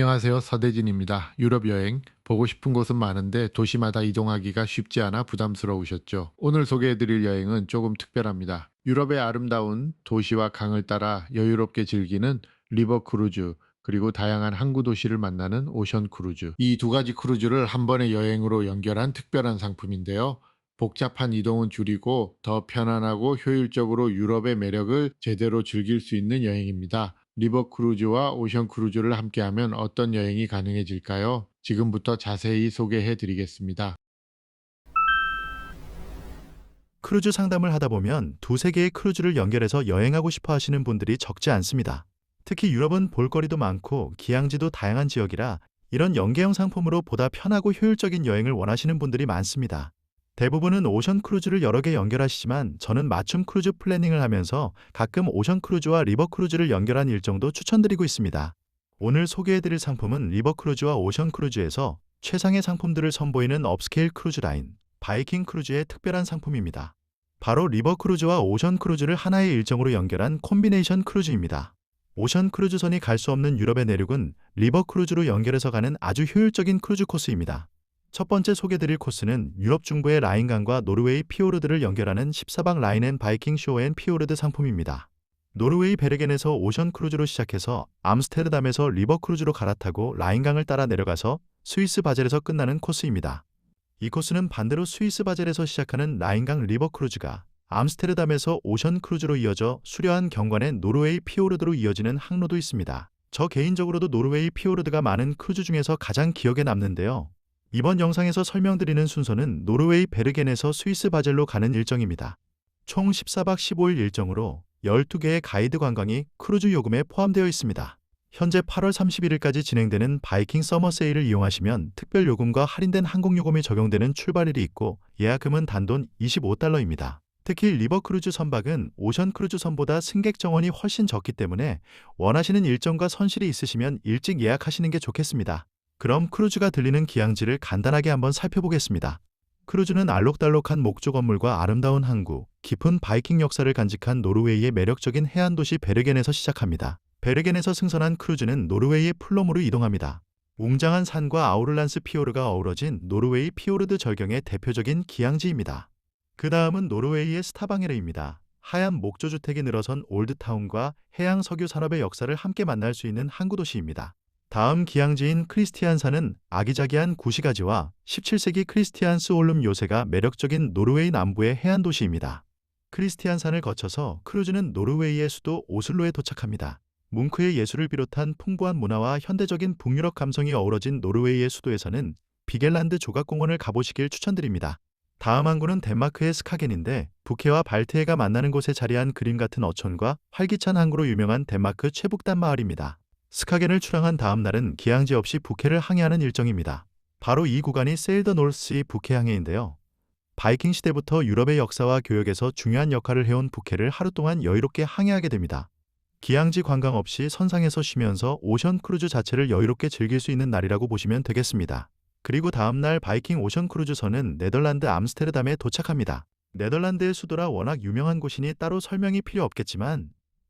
안녕하세요. 서대진입니다. 유럽 여행 보고 싶은 곳은 많은데 도시마다 이동하기가 쉽지 않아 부담스러우셨죠? 오늘 소개해드릴 여행은 조금 특별합니다. 유럽의 아름다운 도시와 강을 따라 여유롭게 즐기는 리버 크루즈, 그리고 다양한 항구 도시를 만나는 오션 크루즈. 이 두 가지 크루즈를 한 번의 여행으로 연결한 특별한 상품인데요. 복잡한 이동은 줄이고 더 편안하고 효율적으로 유럽의 매력을 제대로 즐길 수 있는 여행입니다. 리버 크루즈와 오션 크루즈를 함께하면 어떤 여행이 가능해질까요? 지금부터 자세히 소개해 드리겠습니다. 크루즈 상담을 하다 보면 두세 개의 크루즈를 연결해서 여행하고 싶어 하시는 분들이 적지 않습니다. 특히 유럽은 볼거리도 많고 기항지도 다양한 지역이라 이런 연계형 상품으로 보다 편하고 효율적인 여행을 원하시는 분들이 많습니다. 대부분은 오션 크루즈를 여러 개 연결하시지만 저는 맞춤 크루즈 플래닝을 하면서 가끔 오션 크루즈와 리버 크루즈를 연결한 일정도 추천드리고 있습니다. 오늘 소개해드릴 상품은 리버 크루즈와 오션 크루즈에서 최상의 상품들을 선보이는 업스케일 크루즈 라인, 바이킹 크루즈의 특별한 상품입니다. 바로 리버 크루즈와 오션 크루즈를 하나의 일정으로 연결한 콤비네이션 크루즈입니다. 오션 크루즈선이 갈 수 없는 유럽의 내륙은 리버 크루즈로 연결해서 가는 아주 효율적인 크루즈 코스입니다. 첫 번째 소개드릴 코스는 유럽 중부의 라인강과 노르웨이 피오르드를 연결하는 14박 라인 앤 바이킹 쇼 앤 피오르드 상품입니다. 노르웨이 베르겐에서 오션 크루즈로 시작해서 암스테르담에서 리버 크루즈로 갈아타고 라인강을 따라 내려가서 스위스 바젤에서 끝나는 코스입니다. 이 코스는 반대로 스위스 바젤에서 시작하는 라인강 리버 크루즈가 암스테르담에서 오션 크루즈로 이어져 수려한 경관의 노르웨이 피오르드로 이어지는 항로도 있습니다. 저 개인적으로도 노르웨이 피오르드가 많은 크루즈 중에서 가장 기억에 남는데요. 이번 영상에서 설명드리는 순서는 노르웨이 베르겐에서 스위스 바젤로 가는 일정입니다. 총 14박 15일 일정으로 12개의 가이드 관광이 크루즈 요금에 포함되어 있습니다. 현재 8월 31일까지 진행되는 바이킹 서머 세일을 이용하시면 특별 요금과 할인된 항공요금이 적용되는 출발일이 있고 예약금은 단돈 25달러입니다. 특히 리버 크루즈 선박은 오션 크루즈 선보다 승객 정원이 훨씬 적기 때문에 원하시는 일정과 선실이 있으시면 일찍 예약하시는 게 좋겠습니다. 그럼 크루즈가 들리는 기항지를 간단하게 한번 살펴보겠습니다. 크루즈는 알록달록한 목조 건물과 아름다운 항구, 깊은 바이킹 역사를 간직한 노르웨이의 매력적인 해안 도시 베르겐에서 시작합니다. 베르겐에서 승선한 크루즈는 노르웨이의 플럼으로 이동합니다. 웅장한 산과 아우를란스 피오르가 어우러진 노르웨이 피오르드 절경의 대표적인 기항지입니다. 그 다음은 노르웨이의 스타방헤르입니다. 하얀 목조주택이 늘어선 올드타운과 해양 석유 산업의 역사를 함께 만날 수 있는 항구도시입니다. 다음 기항지인 크리스티안산은 아기자기한 구시가지와 17세기 크리스티안스 홀름 요새가 매력적인 노르웨이 남부의 해안 도시입니다. 크리스티안산을 거쳐서 크루즈는 노르웨이의 수도 오슬로에 도착합니다. 뭉크의 예술을 비롯한 풍부한 문화와 현대적인 북유럽 감성이 어우러진 노르웨이의 수도에서는 비겔란드 조각공원을 가보시길 추천드립니다. 다음 항구는 덴마크의 스카겐인데 북해와 발트해가 만나는 곳에 자리한 그림 같은 어촌과 활기찬 항구로 유명한 덴마크 최북단 마을입니다. 스카겐을 출항한 다음 날은 기항지 없이 북해를 항해하는 일정입니다. 바로 이 구간이 세일 더 노스시 북해 항해인데요. 바이킹 시대부터 유럽의 역사와 교역에서 중요한 역할을 해온 북해를 하루 동안 여유롭게 항해하게 됩니다. 기항지 관광 없이 선상에서 쉬면서 오션 크루즈 자체를 여유롭게 즐길 수 있는 날이라고 보시면 되겠습니다. 그리고 다음날 바이킹 오션 크루즈선은 네덜란드 암스테르담에 도착합니다. 네덜란드의 수도라 워낙 유명한 곳이니 따로 설명이 필요 없겠지만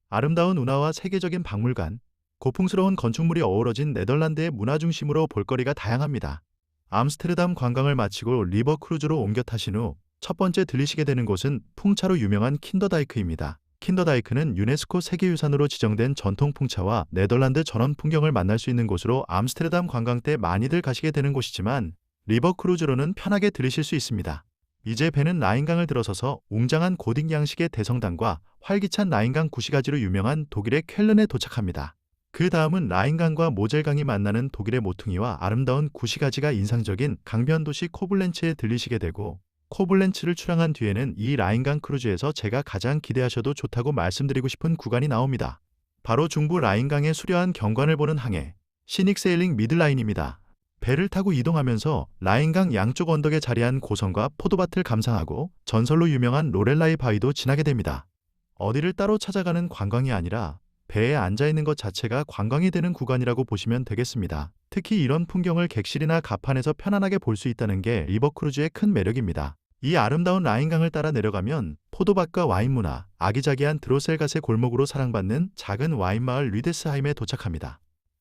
아름다운 운하와 세계적인 박물관, 고풍스러운 건축물이 어우러진 네덜란드의 문화 중심으로 볼거리가 다양합니다. 암스테르담 관광을 마치고 리버 크루즈로 옮겨 타신 후 첫 번째 들리시게 되는 곳은 풍차로 유명한 킨더다이크입니다. 킨더다이크는 유네스코 세계유산으로 지정된 전통 풍차와 네덜란드 전원 풍경을 만날 수 있는 곳으로 암스테르담 관광 때 많이들 가시게 되는 곳이지만 리버 크루즈로는 편하게 들으실 수 있습니다. 이제 배는 라인강을 들어서서 웅장한 고딕 양식의 대성당과 활기찬 라인강 구시가지로 유명한 독일의 쾰른에 도착합니다. 그 다음은 라인강과 모젤강이 만나는 독일의 모퉁이와 아름다운 구시가지가 인상적인 강변 도시 코블렌츠에 들리시게 되고 코블렌츠를 출항한 뒤에는 이 라인강 크루즈에서 제가 가장 기대하셔도 좋다고 말씀드리고 싶은 구간이 나옵니다. 바로 중부 라인강의 수려한 경관을 보는 항해, 시닉 세일링 미들라인입니다. 배를 타고 이동하면서 라인강 양쪽 언덕에 자리한 고성과 포도밭을 감상하고 전설로 유명한 로렐라이 바위도 지나게 됩니다. 어디를 따로 찾아가는 관광이 아니라 배에 앉아있는 것 자체가 관광이 되는 구간이라고 보시면 되겠습니다. 특히 이런 풍경을 객실이나 갑판에서 편안하게 볼 수 있다는 게 리버 크루즈의 큰 매력입니다. 이 아름다운 라인강을 따라 내려가면 포도밭과 와인 문화, 아기자기한 드로셀가세 골목으로 사랑받는 작은 와인 마을 리데스하임에 도착합니다.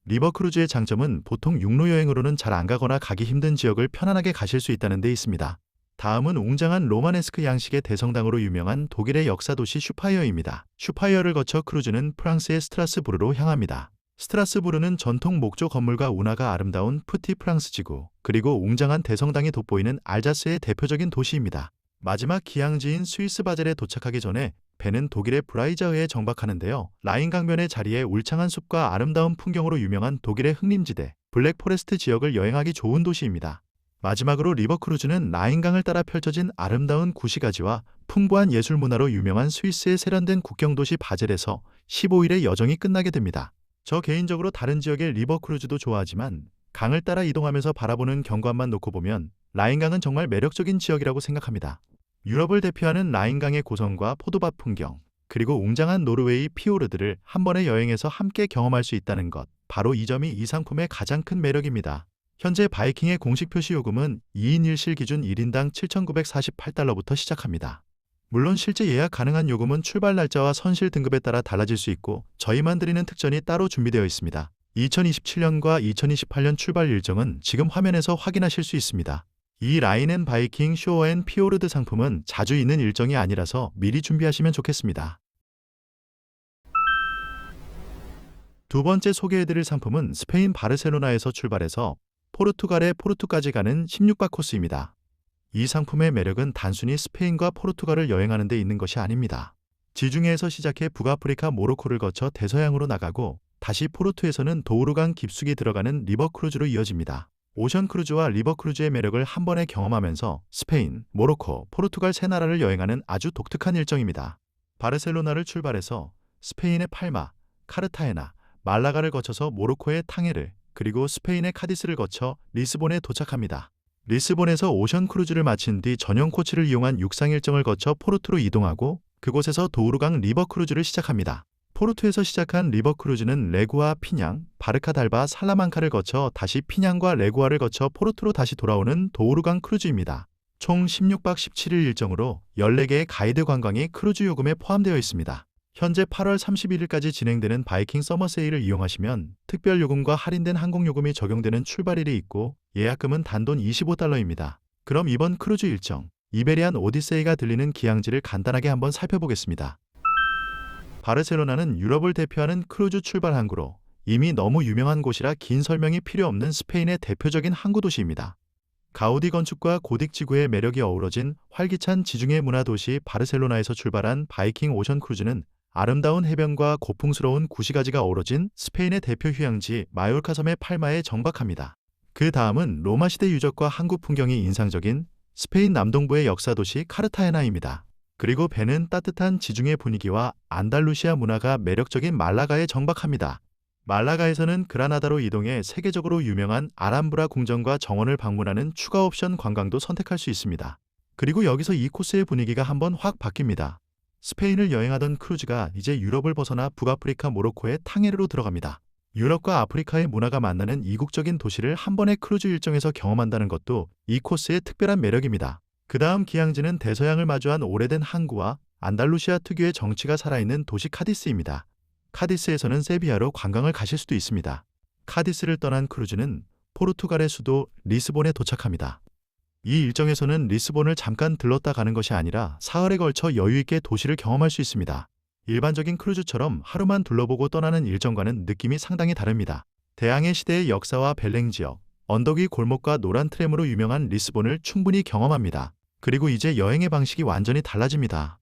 리버 크루즈의 장점은 보통 육로 여행으로는 잘 안 가거나 가기 힘든 지역을 편안하게 가실 수 있다는 데 있습니다. 다음은 웅장한 로마네스크 양식의 대성당으로 유명한 독일의 역사 도시 슈파이어입니다. 슈파이어를 거쳐 크루즈는 프랑스의 스트라스부르로 향합니다. 스트라스부르는 전통 목조 건물과 운하가 아름다운 푸티 프랑스 지구, 그리고 웅장한 대성당이 돋보이는 알자스의 대표적인 도시입니다. 마지막 기항지인 스위스 바젤에 도착하기 전에 배는 독일의 브라이자흐에 정박하는데요. 라인 강변의 자리에 울창한 숲과 아름다운 풍경으로 유명한 독일의 흑림지대, 블랙 포레스트 지역을 여행하기 좋은 도시입니다. 마지막으로 리버 크루즈는 라인강을 따라 펼쳐진 아름다운 구시가지와 풍부한 예술 문화로 유명한 스위스의 세련된 국경도시 바젤에서 15일의 여정이 끝나게 됩니다. 저 개인적으로 다른 지역의 리버 크루즈도 좋아하지만 강을 따라 이동하면서 바라보는 경관만 놓고 보면 라인강은 정말 매력적인 지역이라고 생각합니다. 유럽을 대표하는 라인강의 고성과 포도밭 풍경, 그리고 웅장한 노르웨이 피오르드를 한 번의 여행에서 함께 경험할 수 있다는 것, 바로 이 점이 이 상품의 가장 큰 매력입니다. 현재 바이킹의 공식 표시 요금은 2인 1실 기준 1인당 7,948달러부터 시작합니다. 물론 실제 예약 가능한 요금은 출발 날짜와 선실 등급에 따라 달라질 수 있고 저희만 드리는 특전이 따로 준비되어 있습니다. 2027년과 2028년 출발 일정은 지금 화면에서 확인하실 수 있습니다. 이 라인 앤 바이킹 쇼어 앤 피오르드 상품은 자주 있는 일정이 아니라서 미리 준비하시면 좋겠습니다. 두 번째 소개해드릴 상품은 스페인 바르셀로나에서 출발해서 포르투갈의 포르투까지 가는 16박 코스입니다. 이 상품의 매력은 단순히 스페인과 포르투갈을 여행하는 데 있는 것이 아닙니다. 지중해에서 시작해 북아프리카 모로코를 거쳐 대서양으로 나가고 다시 포르투에서는 도우르강 깊숙이 들어가는 리버 크루즈로 이어집니다. 오션 크루즈와 리버 크루즈의 매력을 한 번에 경험하면서 스페인, 모로코, 포르투갈 세 나라를 여행하는 아주 독특한 일정입니다. 바르셀로나를 출발해서 스페인의 팔마, 카르타헤나, 말라가를 거쳐서 모로코의 탕헤르, 그리고 스페인의 카디스를 거쳐 리스본에 도착합니다. 리스본에서 오션 크루즈를 마친 뒤 전용 코치를 이용한 육상 일정을 거쳐 포르투로 이동하고 그곳에서 도우르강 리버 크루즈를 시작합니다. 포르투에서 시작한 리버 크루즈는 레구아, 피냥, 바르카 달바, 살라만카를 거쳐 다시 피냥과 레구아를 거쳐 포르투로 다시 돌아오는 도우르강 크루즈입니다. 총 16박 17일 일정으로 14개의 가이드 관광이 크루즈 요금에 포함되어 있습니다. 현재 8월 31일까지 진행되는 바이킹 서머 세일을 이용하시면 특별 요금과 할인된 항공 요금이 적용되는 출발일이 있고 예약금은 단돈 25달러입니다. 그럼 이번 크루즈 일정, 이베리안 오디세이가 들리는 기항지를 간단하게 한번 살펴보겠습니다. 바르셀로나는 유럽을 대표하는 크루즈 출발 항구로 이미 너무 유명한 곳이라 긴 설명이 필요 없는 스페인의 대표적인 항구 도시입니다. 가우디 건축과 고딕 지구의 매력이 어우러진 활기찬 지중해 문화 도시 바르셀로나에서 출발한 바이킹 오션 크루즈는 아름다운 해변과 고풍스러운 구시가지가 어우러진 스페인의 대표 휴양지 마요르카 섬의 팔마에 정박합니다. 그 다음은 로마 시대 유적과 항구 풍경이 인상적인 스페인 남동부의 역사 도시 카르타헤나입니다. 그리고 배는 따뜻한 지중해 분위기와 안달루시아 문화가 매력적인 말라가에 정박합니다. 말라가에서는 그라나다로 이동해 세계적으로 유명한 아람브라 궁전과 정원을 방문하는 추가 옵션 관광도 선택할 수 있습니다. 그리고 여기서 이 코스의 분위기가 한번 확 바뀝니다. 스페인을 여행하던 크루즈가 이제 유럽을 벗어나 북아프리카 모로코의 탕헤르로 들어갑니다. 유럽과 아프리카의 문화가 만나는 이국적인 도시를 한 번의 크루즈 일정에서 경험한다는 것도 이 코스의 특별한 매력입니다. 그 다음 기항지는 대서양을 마주한 오래된 항구와 안달루시아 특유의 정치가 살아있는 도시 카디스입니다. 카디스에서는 세비야로 관광을 가실 수도 있습니다. 카디스를 떠난 크루즈는 포르투갈의 수도 리스본에 도착합니다. 이 일정에서는 리스본을 잠깐 들렀다 가는 것이 아니라 사흘에 걸쳐 여유있게 도시를 경험할 수 있습니다. 일반적인 크루즈처럼 하루만 둘러보고 떠나는 일정과는 느낌이 상당히 다릅니다. 대항해 시대의 역사와 벨랭 지역, 언덕 위 골목과 노란 트램으로 유명한 리스본을 충분히 경험합니다. 그리고 이제 여행의 방식이 완전히 달라집니다.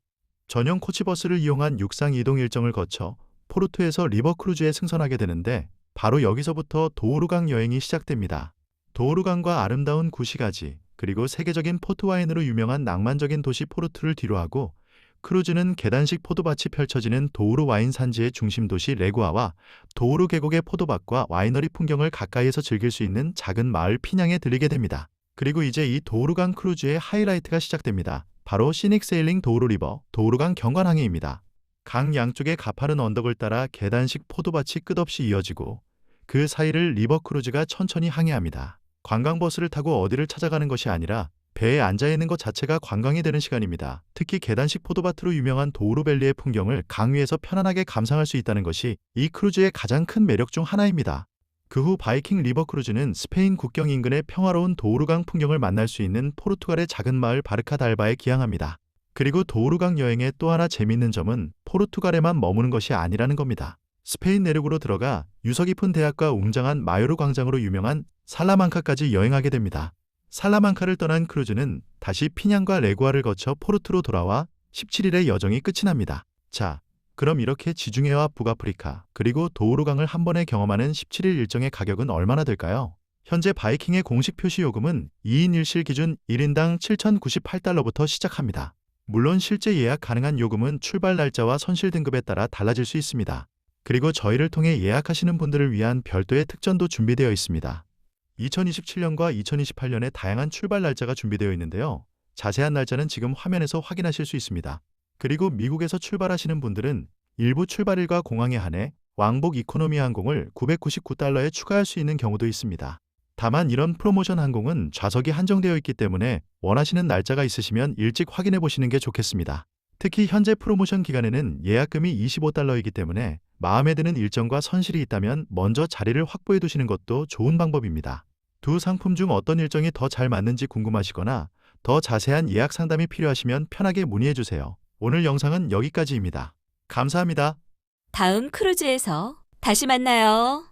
전용 코치버스를 이용한 육상 이동 일정을 거쳐 포르투에서 리버 크루즈에 승선하게 되는데 바로 여기서부터 도우르강 여행이 시작됩니다. 도우르강과 아름다운 구시가지, 그리고 세계적인 포트와인으로 유명한 낭만적인 도시 포르투를 뒤로하고 크루즈는 계단식 포도밭이 펼쳐지는 도우르 와인 산지의 중심 도시 레구아와 도우르 계곡의 포도밭과 와이너리 풍경을 가까이에서 즐길 수 있는 작은 마을 피냥에 들리게 됩니다. 그리고 이제 이 도우르강 크루즈의 하이라이트가 시작됩니다. 바로 시닉 세일링 도우르 리버, 도우르강 경관항해입니다. 강 양쪽의 가파른 언덕을 따라 계단식 포도밭이 끝없이 이어지고 그 사이를 리버 크루즈가 천천히 항해합니다. 관광버스를 타고 어디를 찾아가는 것이 아니라 배에 앉아있는 것 자체가 관광이 되는 시간입니다. 특히 계단식 포도밭으로 유명한 도우르밸리의 풍경을 강 위에서 편안하게 감상할 수 있다는 것이 이 크루즈의 가장 큰 매력 중 하나입니다. 그 후 바이킹 리버 크루즈는 스페인 국경 인근의 평화로운 도우르강 풍경을 만날 수 있는 포르투갈의 작은 마을 바르카달바에 기항합니다. 그리고 도우르강 여행의 또 하나 재미있는 점은 포르투갈에만 머무는 것이 아니라는 겁니다. 스페인 내륙으로 들어가 유서 깊은 대학과 웅장한 마요르 광장으로 유명한 살라망카까지 여행하게 됩니다. 살라망카를 떠난 크루즈는 다시 피냥과 레구아를 거쳐 포르투로 돌아와 17일의 여정이 끝이 납니다. 자, 그럼 이렇게 지중해와 북아프리카 그리고 도우르강을 한 번에 경험하는 17일 일정의 가격은 얼마나 될까요? 현재 바이킹의 공식 표시 요금은 2인 1실 기준 1인당 7,098달러부터 시작합니다. 물론 실제 예약 가능한 요금은 출발 날짜와 선실 등급에 따라 달라질 수 있습니다. 그리고 저희를 통해 예약하시는 분들을 위한 별도의 특전도 준비되어 있습니다. 2027년과 2028년에 다양한 출발 날짜가 준비되어 있는데요. 자세한 날짜는 지금 화면에서 확인하실 수 있습니다. 그리고 미국에서 출발하시는 분들은 일부 출발일과 공항에 한해 왕복 이코노미 항공을 999달러에 추가할 수 있는 경우도 있습니다. 다만 이런 프로모션 항공은 좌석이 한정되어 있기 때문에 원하시는 날짜가 있으시면 일찍 확인해 보시는 게 좋겠습니다. 특히 현재 프로모션 기간에는 예약금이 25달러이기 때문에 마음에 드는 일정과 선실이 있다면 먼저 자리를 확보해 두시는 것도 좋은 방법입니다. 두 상품 중 어떤 일정이 더 잘 맞는지 궁금하시거나 더 자세한 예약 상담이 필요하시면 편하게 문의해 주세요. 오늘 영상은 여기까지입니다. 감사합니다. 다음 크루즈에서 다시 만나요.